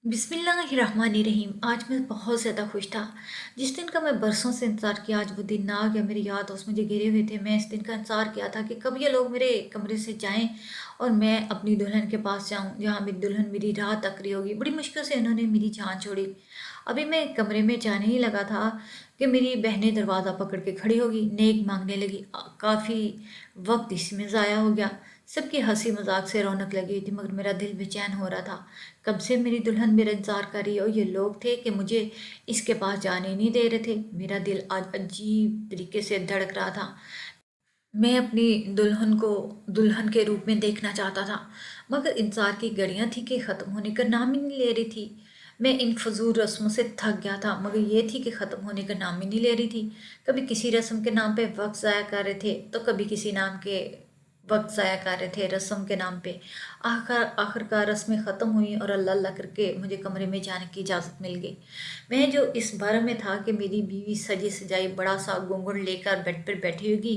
बिस्मिल्लाहिर्रहमानिर्रहीम। आज मैं बहुत ज़्यादा खुश था। जिस दिन का मैं बरसों से इंतज़ार किया, आज वो दिन आ गया। मेरे यार दोस्त मुझे घेरे हुए थे। मैं इस दिन का इंतज़ार किया था कि कब ये लोग मेरे कमरे से जाएं और मैं अपनी दुल्हन के पास जाऊं, जहां मेरी दुल्हन मेरी राह तक रही होगी। बड़ी मुश्किल से इन्होंने मेरी जान छोड़ी। अभी मैं कमरे में जाने ही लगा था कि मेरी बहनें दरवाज़ा पकड़ के खड़ी होगी, नेक मांगने लगी। काफ़ी वक्त इसमें ज़ाया हो गया। सबकी हंसी मजाक से रौनक लगी थी, मगर मेरा दिल बेचैन हो रहा था। कब से मेरी दुल्हन मेरा इंतज़ार कर रही है और ये लोग थे कि मुझे इसके पास जाने नहीं दे रहे थे। मेरा दिल आज अजीब तरीके से धड़क रहा था। मैं अपनी दुल्हन को दुल्हन के रूप में देखना चाहता था, मगर इंतज़ार की घड़ियां थी कि ख़त्म होने का नाम ही नहीं ले रही थी। मैं इन फजूल रस्मों से थक गया था, मगर ये थी कि ख़त्म होने का नाम ही नहीं ले रही थी। कभी किसी रस्म के नाम पे वक्त ज़ाया कर रहे थे, तो कभी किसी नाम के वक्त ज़ाया कर रहे थे रस्म के नाम पे। आखिरकार रस्में ख़त्म हुई और अल्लाह अल्लाह करके मुझे कमरे में जाने की इजाज़त मिल गई। मैं जो इस भरम में था कि मेरी बीवी सजी सजाई बड़ा सा घूंघट लेकर बेड पर बैठी होगी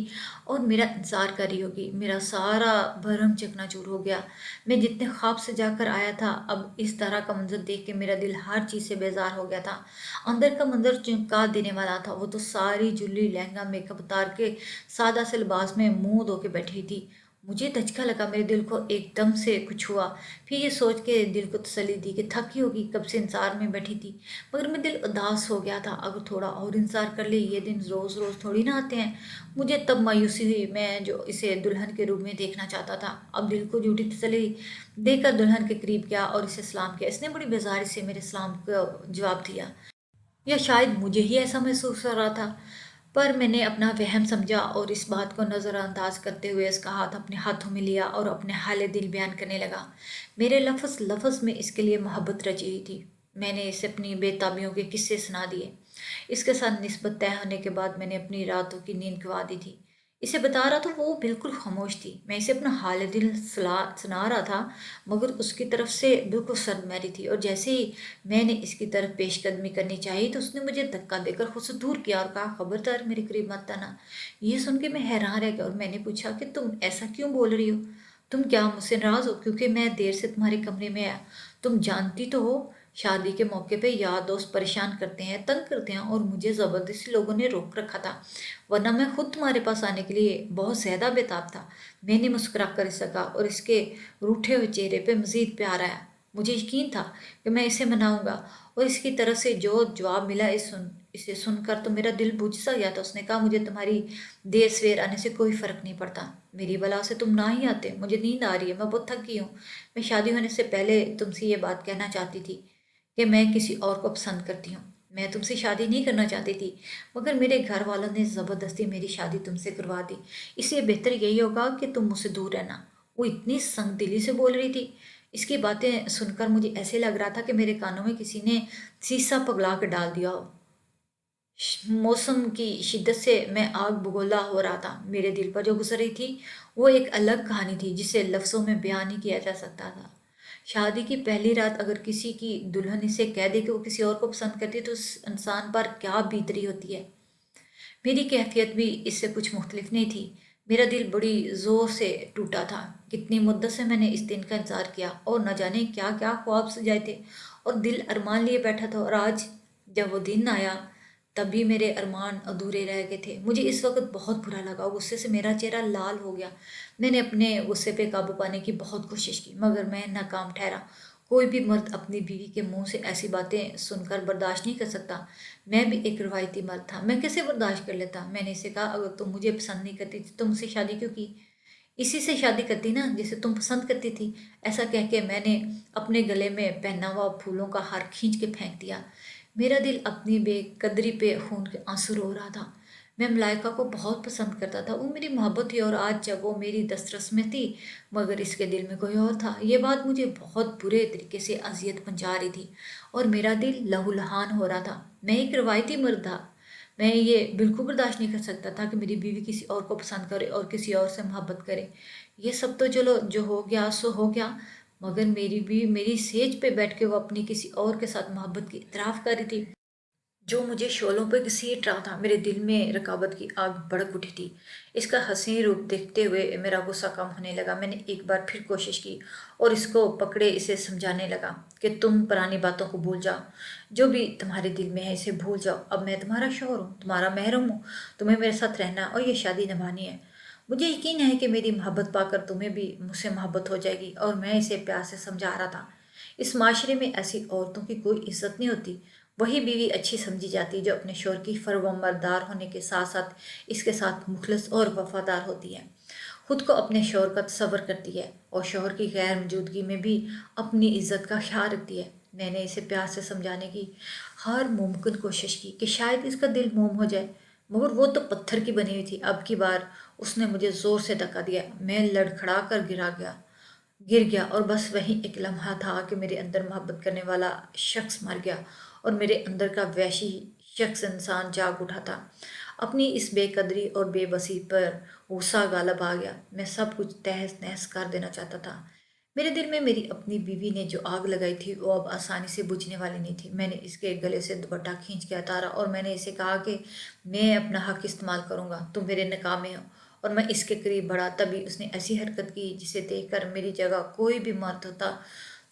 और मेरा इंतज़ार कर रही होगी, मेरा सारा भरम चकनाचूर हो गया। मैं जितने ख्वाब से जाकर आया था, अब इस तरह का मंजर देख के मेरा दिल हर चीज़ से बेजार हो गया था। अंदर का मंजर चौंका देने वाला था। वो तो सारी जुल्ली लहंगा मेकअप उतार के सादा से लिबास में मुंह धो के बैठी थी। मुझे धचका लगा, मेरे दिल को एकदम से कुछ हुआ। फिर ये सोच के दिल को तसल्ली दी कि थकी होगी, कब से इंतजार में बैठी थी। मगर मैं दिल उदास हो गया था। अगर थोड़ा और इंतजार कर ले, ये दिन रोज़ रोज़ थोड़ी ना आते हैं। मुझे तब मायूसी हुई, मैं जो इसे दुल्हन के रूप में देखना चाहता था। अब दिल को झूठी तसल्ली देकर दुल्हन के करीब गया और इसे सलाम किया। इसने बड़ी बेजारी से मेरे सलाम का जवाब दिया, या शायद मुझे ही ऐसा महसूस हो रहा था। पर मैंने अपना वहम समझा और इस बात को नज़रअंदाज करते हुए इसका हाथ अपने हाथों में लिया और अपने हाल दिल बयान करने लगा। मेरे लफ्ज़ लफ्ज़ में इसके लिए मोहब्बत रची हुई थी। मैंने इसे अपनी बेताबियों के किस्से सुना दिए। इसके साथ निस्बत तय होने के बाद मैंने अपनी रातों की नींद गंवा दी थी। इसे बता रहा था, वो बिल्कुल खामोश थी। मैं इसे अपना हाल दिल सुना रहा था, मगर उसकी तरफ से बिल्कुल सरमैरी थी। और जैसे ही मैंने इसकी तरफ पेशकदमी करनी चाहिए, तो उसने मुझे धक्का देकर खुद से दूर किया और कहा, खबरदार मेरे करीब मत आना। ये सुन के मैं हैरान रह गया और मैंने पूछा कि तुम ऐसा क्यों बोल रही हो? तुम क्या मुझसे नाराज हो क्योंकि मैं देर से तुम्हारे कमरे में आया? तुम जानती तो हो, शादी के मौके पे यार दोस्त परेशान करते हैं, तंग करते हैं, और मुझे ज़बरदस्ती लोगों ने रोक रखा था। वरना मैं खुद तुम्हारे पास आने के लिए बहुत ज़्यादा बेताब था। मैंने मुस्कुरा कर सका और इसके रूठे हुए चेहरे पे मज़ीद प्यार आया। मुझे यकीन था कि मैं इसे मनाऊंगा। और इसकी तरफ से जो जवाब मिला, इसे सुनकर तो मेरा दिल बुझ सा गया था। उसने कहा, मुझे तुम्हारी देर सवेर आने से कोई फ़र्क नहीं पड़ता। मेरी बला से तुम ना ही आते। मुझे नींद आ रही है, मैं बहुत थक गई हूँ। मैं शादी होने से पहले तुमसे ये बात कहना चाहती थी कि मैं किसी और को पसंद करती हूँ। मैं तुमसे शादी नहीं करना चाहती थी, मगर मेरे घर वालों ने ज़बरदस्ती मेरी शादी तुमसे करवा दी। इसलिए बेहतर यही होगा कि तुम मुझसे दूर रहना। वो इतनी संग दिली से बोल रही थी। इसकी बातें सुनकर मुझे ऐसे लग रहा था कि मेरे कानों में किसी ने शीशा पिघला कर डाल दिया हो। मौसम की शिद्दत से मैं आग बगोला हो रहा था। मेरे दिल पर जो गुजर रही थी, वो एक अलग कहानी थी जिसे लफ्ज़ों में बयान नहीं किया जा सकता था। शादी की पहली रात अगर किसी की दुल्हन इसे कह दे कि वो किसी और को पसंद करती है, तो उस इंसान पर क्या बीत रही होती है। मेरी कैफियत भी इससे कुछ मुख्तलिफ नहीं थी। मेरा दिल बड़ी ज़ोर से टूटा था। कितनी मुद्दत से मैंने इस दिन का इंतज़ार किया और न जाने क्या क्या ख्वाब सजाए थे और दिल अरमान लिए बैठा था। और आज जब वो दिन आया, तभी मेरे अरमान अधूरे रह गए थे। मुझे इस वक्त बहुत बुरा लगा, गुस्से से मेरा चेहरा लाल हो गया। मैंने अपने गुस्से पे काबू पाने की बहुत कोशिश की, मगर मैं नाकाम ठहरा। कोई भी मर्द अपनी बीवी के मुंह से ऐसी बातें सुनकर बर्दाश्त नहीं कर सकता। मैं भी एक रवायती मर्द था, मैं कैसे बर्दाश्त कर लेता। मैंने इसे कहा, अगर तुम मुझे पसंद नहीं करती थी तो मुझसे शादी क्यों की? इसी से शादी करती ना जिसे तुम पसंद करती थी। ऐसा कह के मैंने अपने गले में पहना हुआ फूलों का हार खींच के फेंक दिया। मेरा दिल अपनी बेकदरी पे खून के आंसू रो रहा था। मैं मलाइका को बहुत पसंद करता था, वो मेरी मोहब्बत थी। और आज जब वो मेरी दस्तरस में थी, मगर इसके दिल में कोई और था, ये बात मुझे बहुत बुरे तरीके से अजियत पहुंचा रही थी और मेरा दिल लहूलुहान हो रहा था। मैं एक रवायती मर्द था। मैं ये बिल्कुल बर्दाश्त नहीं कर सकता था कि मेरी बीवी किसी और को पसंद करे और किसी और से मोहब्बत करे। ये सब तो चलो, जो हो गया सो हो गया, मगर मेरी बीवी मेरी सेज पे बैठ के वो अपनी किसी और के साथ मोहब्बत की इतराफ़ कर रही थी। जो मुझे शोलों पर घसीट रहा था। मेरे दिल में रकाबत की आग भड़क उठी थी। इसका हसीन रूप देखते हुए मेरा गुस्सा कम होने लगा। मैंने एक बार फिर कोशिश की और इसको पकड़े इसे समझाने लगा कि तुम पुरानी बातों को भूल जाओ। जो भी तुम्हारे दिल में है इसे भूल जाओ। अब मैं तुम्हारा शौहर हूँ, तुम्हारा महरम हूँ। तुम्हें मेरे साथ रहना और ये शादी निभानी है। मुझे यकीन है कि मेरी मोहब्बत पाकर तुम्हें भी मुझसे मोहब्बत हो जाएगी। और मैं इसे प्यार से समझा रहा था। इस माशरे में ऐसी औरतों की कोई इज्जत नहीं होती। वही बीवी अच्छी समझी जाती है जो अपने शौहर की फरमाबरदार होने के साथ साथ इसके साथ मुखलिस और वफादार होती है। खुद को अपने शौहर का तसव्वुर करती है और शौहर की गैर मौजूदगी में भी अपनी इज्जत का ख्याल रखती है। मैंने इसे प्यार से समझाने की हर मुमकिन कोशिश की कि शायद इसका दिल मोम हो जाए, मगर वो तो पत्थर की बनी हुई थी। अब की बार उसने मुझे ज़ोर से धक्का दिया। मैं लड़खड़ा कर गिर गया और बस वही एक लम्हा था कि मेरे अंदर मोहब्बत करने वाला शख्स मर गया और मेरे अंदर का वैशी शख्स इंसान जाग उठा था। अपनी इस बेकदरी और बेबसी पर गुस्सा गालब आ गया। मैं सब कुछ तहस नहस कर देना चाहता था। मेरे दिल में मेरी अपनी बीवी ने जो आग लगाई थी वो अब आसानी से बुझने वाली नहीं थी। मैंने इसके गले से दुपट्टा खींच के उतारा और मैंने इसे कहा कि मैं अपना हक इस्तेमाल करूंगा, तुम मेरे नकामे हो। और मैं इसके करीब बढ़ा तभी उसने ऐसी हरकत की जिसे देखकर मेरी जगह कोई भी मर्द होता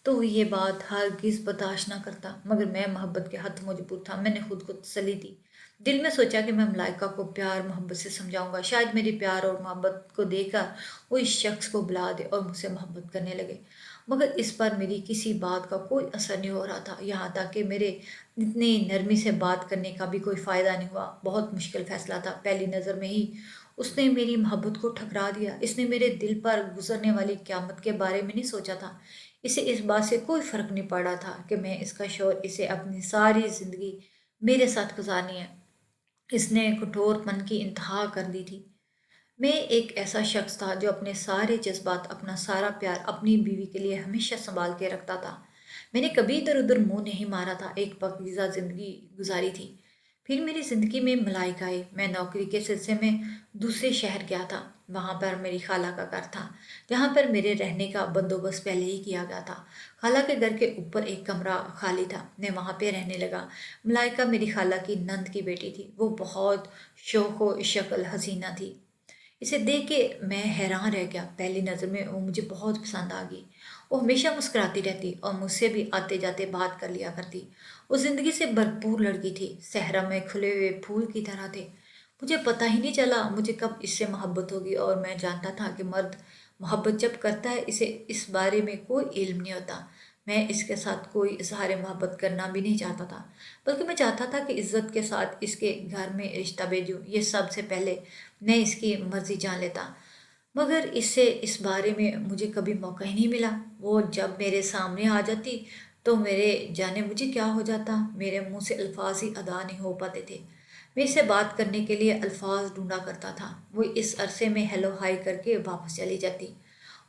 तो ये बात हरगिज़ बर्दाश्त ना करता। मगर मैं मोहब्बत के हद मजबूर था। मैंने खुद को तसल्ली दी। दिल में सोचा कि मैं मलाइका को प्यार मोहब्बत से समझाऊंगा। शायद मेरी प्यार और मोहब्बत को देखकर वो इस शख्स को बुला दे और मुझसे मोहब्बत करने लगे। मगर इस पर मेरी किसी बात का कोई असर नहीं हो रहा था। यहाँ तक कि मेरे इतनी नरमी से बात करने का भी कोई फ़ायदा नहीं हुआ। बहुत मुश्किल फैसला था। पहली नज़र में ही उसने मेरी मोहब्बत को ठकरा दिया। इसने मेरे दिल पर गुजरने वाली क़यामत के बारे में नहीं सोचा था। इसे इस बात से कोई फ़र्क नहीं पड़ा था कि मैं इसका शौहर, इसे अपनी सारी ज़िंदगी मेरे साथ गुजारनी है। इसने कठोरपन की इंतहा कर दी थी। मैं एक ऐसा शख्स था जो अपने सारे जज्बात, अपना सारा प्यार अपनी बीवी के लिए हमेशा संभाल के रखता था। मैंने कभी इधर उधर मुंह नहीं मारा था। एक पाकीज़ा ज़िंदगी गुजारी थी। फिर मेरी ज़िंदगी में मलाइका आई। मैं नौकरी के सिलसिले में दूसरे शहर गया था। वहाँ पर मेरी खाला का घर था, जहाँ पर मेरे रहने का बंदोबस्त पहले ही किया गया था। खाला के घर के ऊपर एक कमरा खाली था। मैं वहाँ पे रहने लगा। मलाइका मेरी खाला की नंद की बेटी थी। वो बहुत शौक शक्ल हसीना थी। इसे देख के मैं हैरान रह गया। पहली नज़र में वो मुझे बहुत पसंद आ गई। वो हमेशा मुस्कुराती रहती और मुझसे भी आते जाते बात कर लिया करती। वो ज़िंदगी से भरपूर लड़की थी, सहरा में खुले हुए फूल की तरह थे। मुझे पता ही नहीं चला मुझे कब इससे मोहब्बत होगी। और मैं जानता था कि मर्द मोहब्बत जब करता है इसे इस बारे में कोई इल्म नहीं होता। मैं इसके साथ कोई इजहार मोहब्बत करना भी नहीं चाहता था, बल्कि मैं चाहता था कि इज्जत के साथ इसके घर में रिश्ता भेजूं। ये सबसे पहले मैं इसकी मर्ज़ी जान लेता। मगर इससे इस बारे में मुझे कभी मौका ही नहीं मिला। वो जब मेरे सामने आ जाती तो मेरे जाने मुझे क्या हो जाता, मेरे मुंह से अल्फाज ही अदा नहीं हो पाते थे। मैं इससे बात करने के लिए अल्फाज ढूंढा करता था। वो इस अरसे में हेलो हाय करके वापस चली जाती।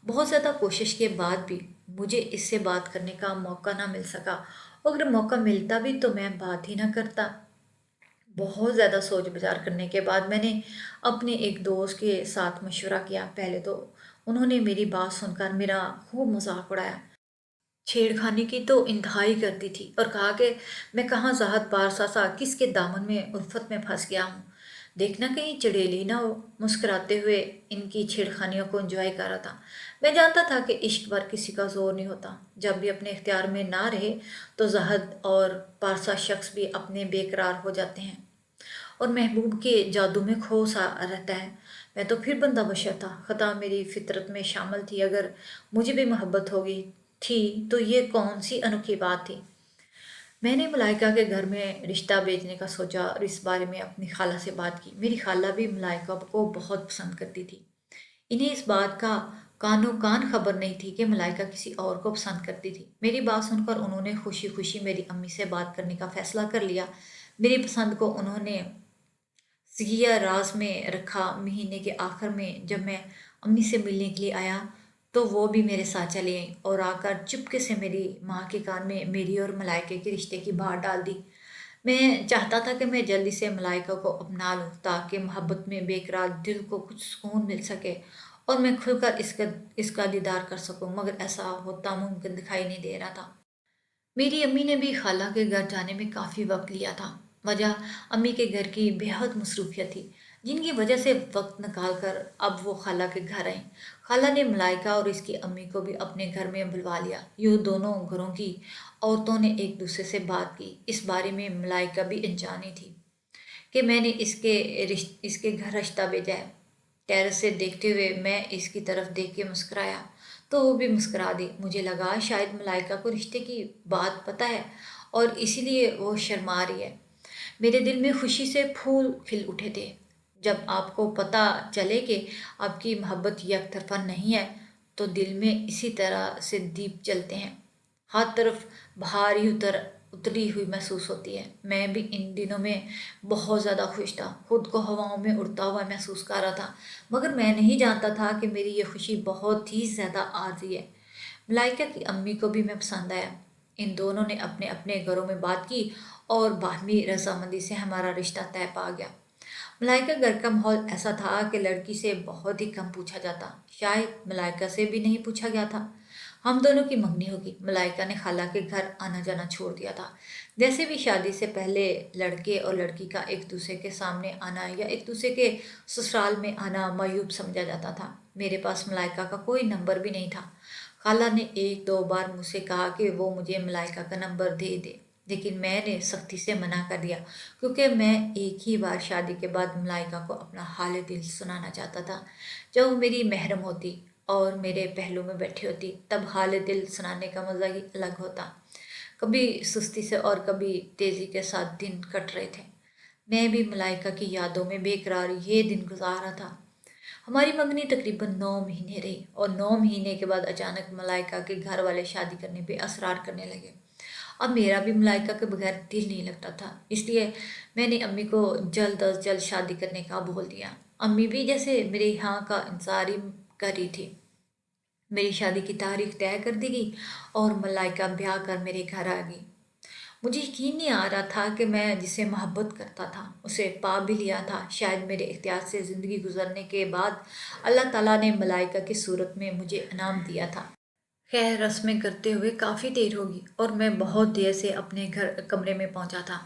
बहुत ज़्यादा कोशिश के बाद भी मुझे इससे बात करने का मौका ना मिल सका। और अगर मौका मिलता भी तो मैं बात ही ना करता। बहुत ज़्यादा सोच विचार करने के बाद मैंने अपने एक दोस्त के साथ मशवरा किया। पहले तो उन्होंने मेरी बात सुनकर मेरा खूब मजाक उड़ाया, छेड़खानी की तो इंतहाई करती थी और कहा कि मैं कहाँ ज़ाहद पारसा सा किसके दामन में उल्फत में फंस गया हूँ, देखना कहीं चिड़ेली ना हो। मुस्कुराते हुए इनकी छेड़खानियों को एंजॉय कर रहा था। मैं जानता था कि इश्क पर किसी का जोर नहीं होता। जब भी अपने इख्तियार में ना रहे तो ज़ाहद और पारसा शख्स भी अपने बेकरार हो जाते हैं और महबूब के जादू में खो सा रहता है। मैं तो फिर बंदा बशर था। ख़ता मेरी फितरत में शामिल थी। अगर मुझे भी मोहब्बत होगी थी तो ये कौन सी अनोखी बात थी। मैंने मलाइका के घर में रिश्ता भेजने का सोचा और इस बारे में अपनी खाला से बात की। मेरी खाला भी मलाइका को बहुत पसंद करती थी। इन्हें इस बात का कानो कान खबर नहीं थी कि मलाइका किसी और को पसंद करती थी। मेरी बात सुनकर उन्होंने खुशी खुशी मेरी अम्मी से बात करने का फैसला कर लिया। मेरी पसंद को उन्होंने सिया राज में रखा। महीने के आखिर में जब मैं अम्मी से मिलने के लिए आया तो वो भी मेरे साथ चली आई और आकर चुपके से मेरी माँ के कान में मेरी और मलाइका के रिश्ते की बात डाल दी। मैं चाहता था कि मैं जल्दी से मलाइका को अपना लूँ ताकि मोहब्बत में बेकरार दिल को कुछ सुकून मिल सके और मैं खुलकर इसका दीदार कर सकूं। मगर ऐसा होता मुमकिन दिखाई नहीं दे रहा था। मेरी अम्मी ने भी खाला के घर जाने में काफ़ी वक्त लिया था। वजह अम्मी के घर की बेहद मसरूफियत थी, जिनकी वजह से वक्त निकाल कर अब वो खाला के घर आई। खाला ने मलाइका और इसकी अम्मी को भी अपने घर में बुलवा लिया। यूँ दोनों घरों की औरतों ने एक दूसरे से बात की। इस बारे में मलाइका भी अनजानी थी कि मैंने इसके घर रिश्ता भेजा है। टेरेस से देखते हुए मैं इसकी तरफ देख के मुस्कुराया, तो वो भी मुस्कुरा दी। मुझे लगा शायद मलाइका को रिश्ते की बात पता है और इसीलिए वो शर्मा रही है। मेरे दिल में खुशी से फूल खिल उठे थे। जब आपको पता चले कि आपकी मोहब्बत एक तरफा नहीं है, तो दिल में इसी तरह से दीप जलते हैं। हर तरफ भारी उतरी हुई महसूस होती है। मैं भी इन दिनों में बहुत ज़्यादा खुश था, खुद को हवाओं में उड़ता हुआ महसूस कर रहा था, मगर मैं नहीं जानता था कि मेरी ये खुशी बहुत ही ज़्यादा आरज़ी है। मलाइका की अम्मी को भी मैं पसंद आया। इन दोनों ने अपने अपने घरों में बात की और बाहमी रजामंदी से हमारा रिश्ता तय पा गया। मलाइका घर का माहौल ऐसा था कि लड़की से बहुत ही कम पूछा जाता, शायद मलाइका से भी नहीं पूछा गया था। हम दोनों की मंगनी होगी। मलाइका ने खाला के घर आना जाना छोड़ दिया था। जैसे भी शादी से पहले लड़के और लड़की का एक दूसरे के सामने आना या एक दूसरे के ससुराल में आना मायूब समझा जाता था। मेरे पास मलाइका का कोई नंबर भी नहीं था। खाला ने एक दो बार मुझसे कहा कि वो मुझे मलाइका का नंबर दे दे, लेकिन मैंने सख्ती से मना कर दिया, क्योंकि मैं एक ही बार शादी के बाद मलाइका को अपना हाल दिल सुनाना चाहता था। जब वो मेरी महरम होती और मेरे पहलू में बैठी होती, तब हाल दिल सुनाने का मज़ा ही अलग होता। कभी सुस्ती से और कभी तेज़ी के साथ दिन कट रहे थे। मैं भी मलाइका की यादों में बेकरार ये दिन गुजारा था। हमारी मंगनी तकरीबन 9 महीने रही और 9 महीने के बाद अचानक मलाइका के घर वाले शादी करने पे असरार करने लगे। अब मेरा भी मलाइका के बगैर दिल नहीं लगता था, इसलिए मैंने अम्मी को जल्द अज जल्द शादी करने का बोल दिया। अम्मी भी जैसे मेरे यहाँ का इंतज़ार ही कर रही थी। मेरी शादी की तारीख तय कर दी गई और मलाइका ब्याह कर मेरे घर आ गई। मुझे यकीन नहीं आ रहा था कि मैं जिसे मोहब्बत करता था उसे पा भी लिया था। शायद मेरे इख्तियार से ज़िंदगी गुजरने के बाद अल्लाह ताला ने मलाइका की सूरत में मुझे इनाम दिया था। खैर, रस्में करते हुए काफ़ी देर होगी और मैं बहुत देर से अपने घर कमरे में पहुंचा था,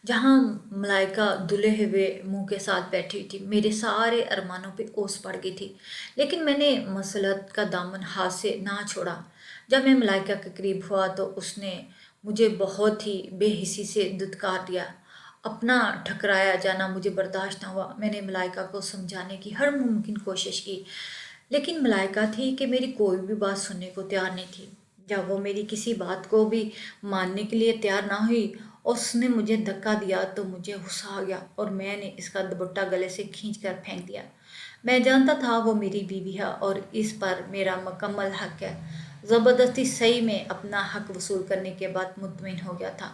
जहां मलाइका दुले हुए मुंह के साथ बैठी हुई थी। मेरे सारे अरमानों पे ओस पड़ गई थी, लेकिन मैंने मसलत का दामन हाथ से ना छोड़ा। जब मैं मलाइका के करीब हुआ तो उसने मुझे बहुत ही बेहिसी से दुत्कार दिया। अपना ठकराया जाना मुझे बर्दाश्त न हुआ। मैंने मलाइका को समझाने की हर मुमकिन कोशिश की, लेकिन मलाइका थी कि मेरी कोई भी बात सुनने को तैयार नहीं थी। जब वो मेरी किसी बात को भी मानने के लिए तैयार ना हुई और उसने मुझे धक्का दिया, तो मुझे गुस्सा आ गया और मैंने इसका दुपट्टा गले से खींच कर फेंक दिया। मैं जानता था वो मेरी बीवी है और इस पर मेरा मुकम्मल हक है। ज़बरदस्ती सही में अपना हक वसूल करने के बाद मुतमिन हो गया था।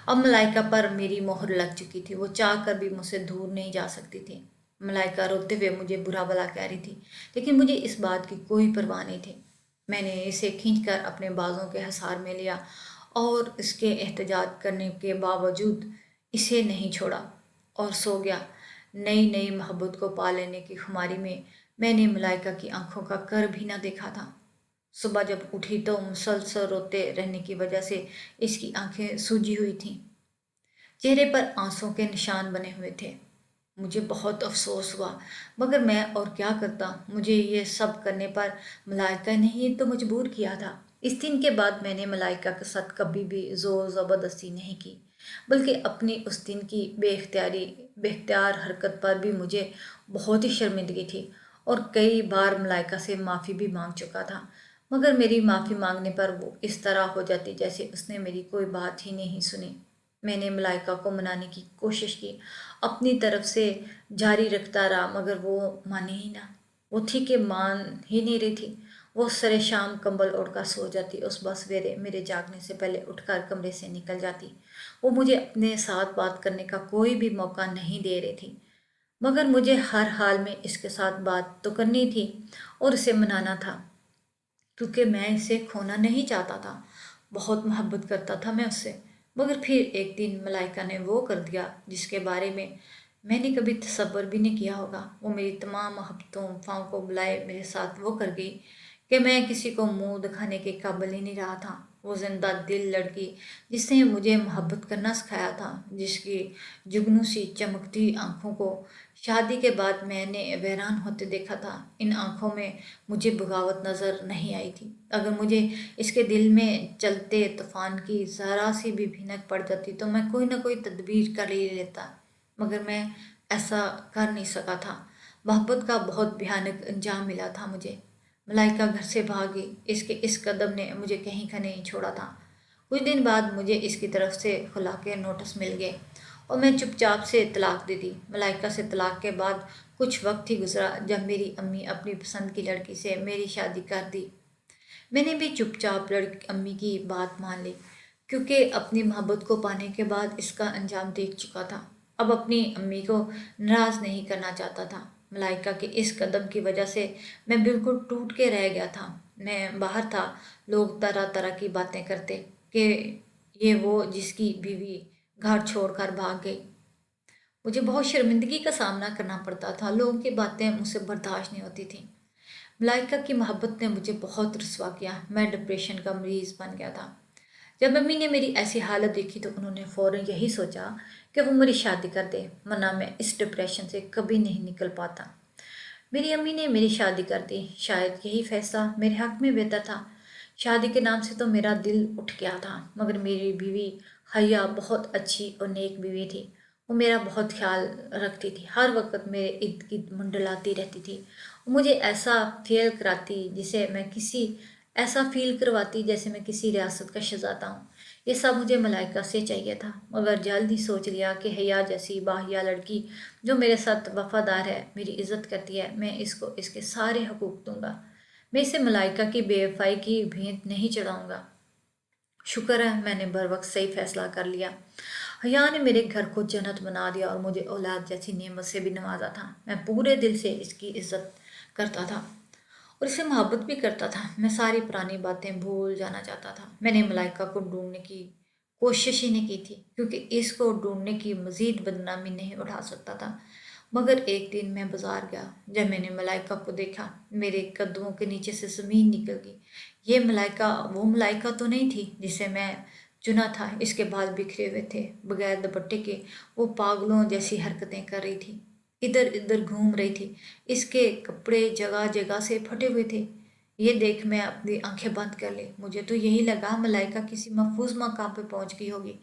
अब मलाइका पर मेरी मोहर लग चुकी थी, वो चाह कर भी मुझसे दूर नहीं जा सकती थी। मलाइका रोते हुए मुझे बुरा भला कह रही थी, लेकिन मुझे इस बात की कोई परवाह नहीं थी। मैंने इसे खींचकर अपने बाजों के हसार में लिया और इसके एहतजाज करने के बावजूद इसे नहीं छोड़ा और सो गया। नई नई मोहब्बत को पा लेने की खुमारी में मैंने मलाइका की आंखों का कर भी ना देखा था। सुबह जब उठी तो मुसलसल रोते रहने की वजह से इसकी आंखें सूजी हुई थीं। चेहरे पर आंसुओं के निशान बने हुए थे। मुझे बहुत अफसोस हुआ, मगर मैं और क्या करता। मुझे ये सब करने पर मलाइका ने ही तो मजबूर किया था। इस दिन के बाद मैंने मलाइका के साथ कभी भी ज़ोर ज़बरदस्ती नहीं की, बल्कि अपनी उस दिन की बेख्तियार हरकत पर भी मुझे बहुत ही शर्मिंदगी थी और कई बार मलाइका से माफ़ी भी मांग चुका था, मगर मेरी माफ़ी मांगने पर वो इस तरह हो जाती जैसे उसने मेरी कोई बात ही नहीं सुनी। मैंने मलाइका को मनाने की कोशिश की, अपनी तरफ से जारी रखता रहा, मगर वो माने ही ना। वो थी कि मान ही नहीं रही थी। वो सरे शाम कंबल ओढ़कर सो जाती और सुबह सवेरे मेरे जागने से पहले उठकर कमरे से निकल जाती। वो मुझे अपने साथ बात करने का कोई भी मौका नहीं दे रही थी, मगर मुझे हर हाल में इसके साथ बात तो करनी थी और इसे मनाना था, क्योंकि मैं इसे खोना नहीं चाहता था। बहुत मोहब्बत करता था मैं उससे। मगर फिर एक दिन मलाइका ने वो कर दिया जिसके बारे में मैंने कभी तसव्वुर भी नहीं किया होगा। वो मेरी तमाम मोहब्बतों वफ़ाओं को बुलाए मेरे साथ वो कर गई कि मैं किसी को मुंह दिखाने के काबिल ही नहीं रहा था। وہ زندہ دل لڑکی جس نے مجھے محبت کرنا سکھایا تھا، جس کی جگنو سی چمکتی آنکھوں کو شادی کے بعد میں نے ویران ہوتے دیکھا تھا، ان آنکھوں میں مجھے بغاوت نظر نہیں آئی تھی۔ اگر مجھے اس کے دل میں چلتے طوفان کی ذرا سی بھی بھینک پڑ جاتی تو میں کوئی نہ کوئی تدبیر کر ہی لیتا، مگر میں ایسا کر نہیں سکا تھا۔ محبت کا بہت بھیانک انجام ملا تھا مجھے۔ ملائکہ گھر سے بھاگی، اس کے اس قدم نے مجھے کہیں کا نہیں چھوڑا تھا۔ کچھ دن بعد مجھے اس کی طرف سے خلا کے نوٹس مل گئے اور میں چپ چاپ سے طلاق دے دی۔ ملائکہ سے طلاق کے بعد کچھ وقت ہی گزرا جب میری امی اپنی پسند کی لڑکی سے میری شادی کر دی۔ میں نے بھی چپ چاپ امی کی بات مان لی، کیونکہ اپنی محبت کو پانے کے بعد اس کا انجام دیکھ چکا تھا۔ اب اپنی امی کو ناراض نہیں کرنا چاہتا تھا۔ ملائکہ کے اس قدم کی وجہ سے میں بالکل ٹوٹ کے رہ گیا تھا۔ میں باہر تھا، لوگ طرح طرح کی باتیں کرتے کہ یہ وہ جس کی بیوی گھر چھوڑ کر بھاگ گئی۔ مجھے بہت شرمندگی کا سامنا کرنا پڑتا تھا، لوگوں کی باتیں مجھ سے برداشت نہیں ہوتی تھیں۔ ملائکہ کی محبت نے مجھے بہت رسوا کیا، میں ڈپریشن کا مریض بن گیا تھا۔ جب امی نے میری ایسی حالت دیکھی تو انہوں نے فوراً یہی سوچا کہ وہ میری شادی کر دے، ورنہ میں اس ڈپریشن سے کبھی نہیں نکل پاتا۔ میری امی نے میری شادی کر دی، شاید یہی فیصلہ میرے حق میں بہتر تھا۔ شادی کے نام سے تو میرا دل اٹھ گیا تھا، مگر میری بیوی حیا بہت اچھی اور نیک بیوی تھی۔ وہ میرا بہت خیال رکھتی تھی، ہر وقت میرے ارد گرد منڈلاتی رہتی تھی، وہ مجھے ایسا فیل کرواتی جیسے میں کسی ریاست کا شہزادہ ہوں۔ یہ سب مجھے ملائکہ سے چاہیے تھا، مگر جلد ہی سوچ لیا کہ حیا جیسی باحیا لڑکی جو میرے ساتھ وفادار ہے، میری عزت کرتی ہے، میں اس کو اس کے سارے حقوق دوں گا، میں اسے ملائکہ کی بے وفائی کی بھینٹ نہیں چڑھاؤں گا۔ شکر ہے میں نے بروقت صحیح فیصلہ کر لیا۔ حیا نے میرے گھر کو جنت بنا دیا اور مجھے اولاد جیسی نعمت سے بھی نوازا تھا۔ میں پورے دل سے اس کی عزت کرتا تھا اور اسے محبت بھی کرتا تھا۔ میں ساری پرانی باتیں بھول جانا چاہتا تھا۔ میں نے ملائکہ کو ڈھونڈنے کی کوشش ہی نہیں کی تھی، کیونکہ اس کو ڈھونڈنے کی مزید بدنامی نہیں اٹھا سکتا تھا۔ مگر ایک دن میں بازار گیا، جب میں نے ملائکہ کو دیکھا، میرے قدموں کے نیچے سے زمین نکل گئی۔ یہ ملائکہ وہ ملائکہ تو نہیں تھی جسے میں چنا تھا۔ اس کے بال بکھرے ہوئے تھے، بغیر دوپٹے کے وہ پاگلوں جیسی حرکتیں کر رہی تھی، ادھر ادھر گھوم رہی تھی، اس کے کپڑے جگہ جگہ سے پھٹے ہوئے تھے۔ یہ دیکھ میں اپنی آنکھیں بند کر لی، مجھے تو یہی لگا ملائکہ کسی محفوظ مقام پہ پہنچ گئی ہوگی،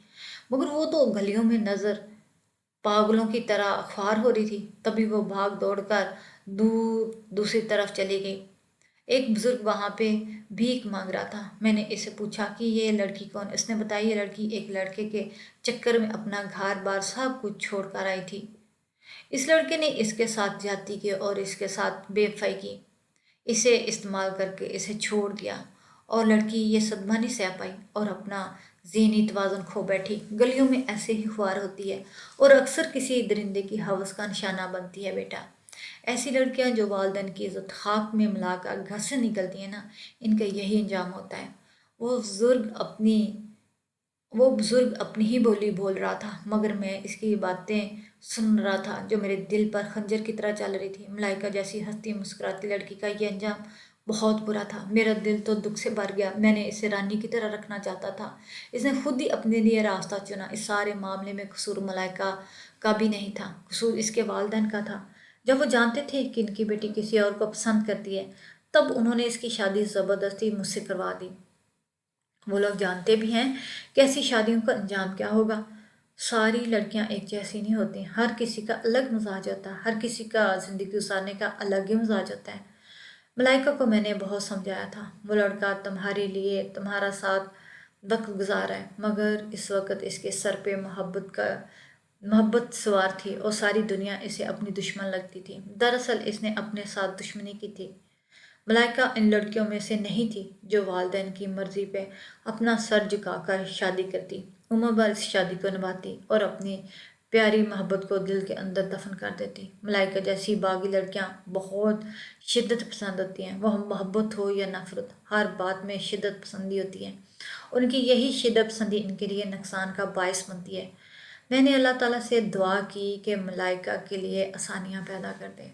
مگر وہ تو گلیوں میں نظر پاگلوں کی طرح خوار ہو رہی تھی۔ تبھی وہ بھاگ دوڑ کر دور دوسری طرف چلی گئی۔ ایک بزرگ وہاں پہ بھیک مانگ رہا تھا، میں نے اسے پوچھا کہ یہ لڑکی کون؟ اس نے بتایا یہ لڑکی ایک لڑکے کے چکر میں اپنا گھر بار سب کچھ چھوڑ کر آئی تھی۔ اس لڑکے نے اس کے ساتھ زیادتی کی اور اس کے ساتھ بے وفائی کی، اسے استعمال کر کے اسے چھوڑ دیا، اور لڑکی یہ صدمہ نہیں سہ پائی اور اپنا ذہنی توازن کھو بیٹھی۔ گلیوں میں ایسے ہی خوار ہوتی ہے اور اکثر کسی درندے کی ہوس کا نشانہ بنتی ہے بیٹا۔ ایسی لڑکیاں جو والدین کی عزت خاک میں ملا کر گھر سے نکلتی ہیں نا، ان کا یہی انجام ہوتا ہے۔ وہ بزرگ اپنی وہ بزرگ اپنی ہی بولی بول رہا تھا، مگر میں اس کی باتیں سن رہا تھا جو میرے دل پر خنجر کی طرح چل رہی تھی۔ ملائکہ جیسی ہنستی مسکراتی لڑکی کا یہ انجام بہت برا تھا۔ میرا دل تو دکھ سے بھر گیا، میں نے اسے رانی کی طرح رکھنا چاہتا تھا، اس نے خود ہی اپنے لیے راستہ چنا۔ اس سارے معاملے میں قصور ملائکہ کا بھی نہیں تھا، قصور اس کے والدین کا تھا۔ جب وہ جانتے تھے کہ ان کی بیٹی کسی اور کو پسند کرتی ہے، تب انہوں نے اس کی شادی زبردستی مجھ سے کروا دی۔ وہ لوگ جانتے بھی ہیں کہ ایسی شادیوں کا انجام کیا ہوگا۔ ساری لڑکیاں ایک جیسی نہیں ہوتی، ہر کسی کا الگ مزاج ہوتا ہے، ہر کسی کا زندگی گزارنے کا الگ ہی مزاج ہوتا ہے۔ ملائکہ کو میں نے بہت سمجھایا تھا، وہ لڑکا تمہارے لیے تمہارا ساتھ وقت گزار ہے، مگر اس وقت اس کے سر پہ محبت سوار تھی اور ساری دنیا اسے اپنی دشمن لگتی تھی۔ دراصل اس نے اپنے ساتھ دشمنی کی تھی۔ ملائکہ ان لڑکیوں میں سے نہیں تھی جو والدین کی مرضی پہ اپنا سر جھکا کر شادی کرتی، عمر بھر اس شادی کو نبھاتی اور اپنی پیاری محبت کو دل کے اندر دفن کر دیتی۔ ملائکہ جیسی باغی لڑکیاں بہت شدت پسند ہوتی ہیں، وہ محبت ہو یا نفرت، ہر بات میں شدت پسندی ہوتی ہے، اور ان کی یہی شدت پسندی ان کے لیے نقصان کا باعث بنتی ہے۔ میں نے اللہ تعالیٰ سے دعا کی کہ ملائکہ کے لیے آسانیاں پیدا کر دے۔